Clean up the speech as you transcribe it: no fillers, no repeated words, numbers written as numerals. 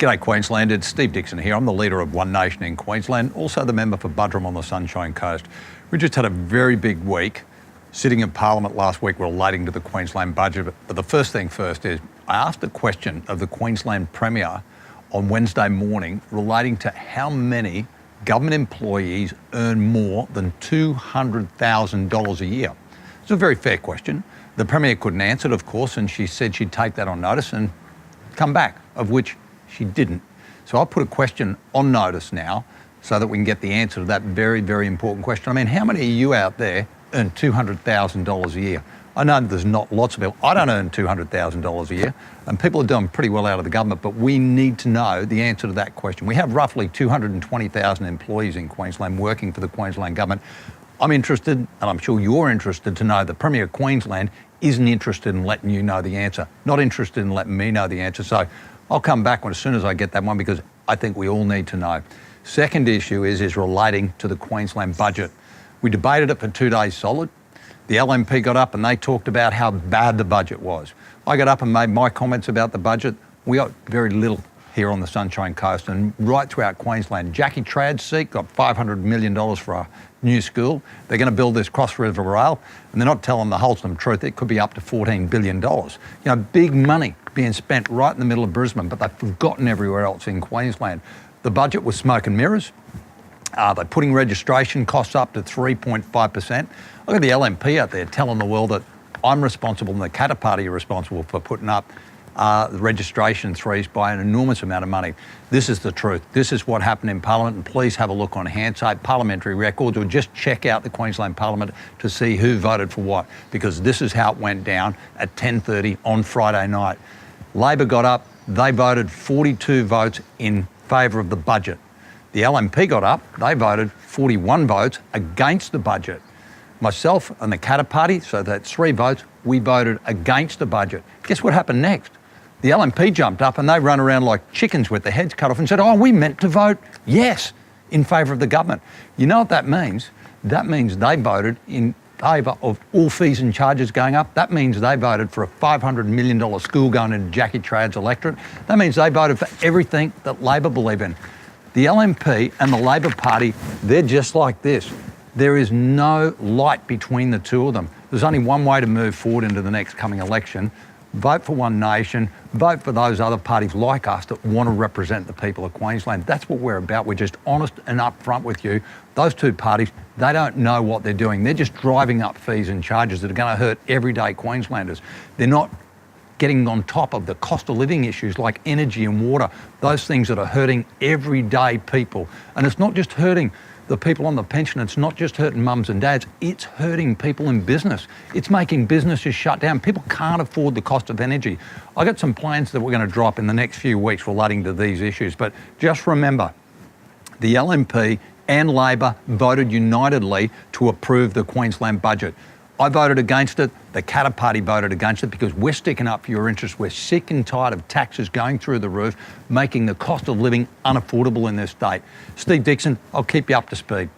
G'day Queensland, it's Steve Dickson here. I'm the leader of One Nation in Queensland, also the member for Buderim on the Sunshine Coast. We just had a very big week sitting in Parliament last week relating to the Queensland budget. But the first thing first is I asked a question of the Queensland Premier on Wednesday morning relating to how many government employees earn more than $200,000 a year. It's a very fair question. The Premier couldn't answer it, of course, and she said she'd take that on notice and come back, of which she didn't. So I'll put a question on notice now so that we can get the answer to that very, very important question. I mean, how many of you out there earn $200,000 a year? I know there's not lots of people. I don't earn $200,000 a year, and people are doing pretty well out of the government, but we need to know the answer to that question. We have roughly 220,000 employees in Queensland working for the Queensland government. I'm interested, and I'm sure you're interested to know the Premier of Queensland isn't interested in letting you know the answer, not interested in letting me know the answer. So I'll come back as soon as I get that one because I think we all need to know. Second issue is relating to the Queensland budget. We debated it for 2 days solid. The LNP got up and they talked about how bad the budget was. I got up and made my comments about the budget. We got very little here on the Sunshine Coast and right throughout Queensland. Jackie Trad's seat got $500 million for a new school. They're going to build this Cross River Rail and they're not telling the wholesome truth. It could be up to $14 billion. You know, big money being spent right in the middle of Brisbane, but they've forgotten everywhere else in Queensland. The budget was smoke and mirrors. They're putting registration costs up to 3.5%. Look at the LNP out there telling the world that I'm responsible and the Katter Party are responsible for putting up the registration fees by an enormous amount of money. This is the truth. This is what happened in Parliament, and please have a look on Hansard Parliamentary records or just check out the Queensland Parliament to see who voted for what, because this is how it went down at 10:30 on Friday night. Labor got up, they voted 42 votes in favour of the budget. The LNP got up, they voted 41 votes against the budget. Myself and the Katter Party, so that's 3 votes, we voted against the budget. Guess what happened next? The LNP jumped up and they run around like chickens with their heads cut off and said, oh, we meant to vote yes in favour of the government. You know what that means? That means they voted in favour of all fees and charges going up. That means they voted for a $500 million school going into Jackie Trad's electorate. That means they voted for everything that Labor believe in. The LNP and the Labor Party, they're just like this. There is no light between the two of them. There's only one way to move forward into the next coming election. Vote for One Nation, vote for those other parties like us that want to represent the people of Queensland. That's what we're about. We're just honest and upfront with you. Those two parties, they don't know what they're doing. They're just driving up fees and charges that are going to hurt everyday Queenslanders. They're not getting on top of the cost of living issues like energy and water, those things that are hurting everyday people. And it's not just hurting the people on the pension, it's not just hurting mums and dads, it's hurting people in business. It's making businesses shut down. People can't afford the cost of energy. I got some plans that we're going to drop in the next few weeks relating to these issues, but just remember, the LNP and Labor voted unitedly to approve the Queensland budget. I voted against it, the Katter Party voted against it because we're sticking up for your interests. We're sick and tired of taxes going through the roof, making the cost of living unaffordable in this state. Steve Dickson, I'll keep you up to speed.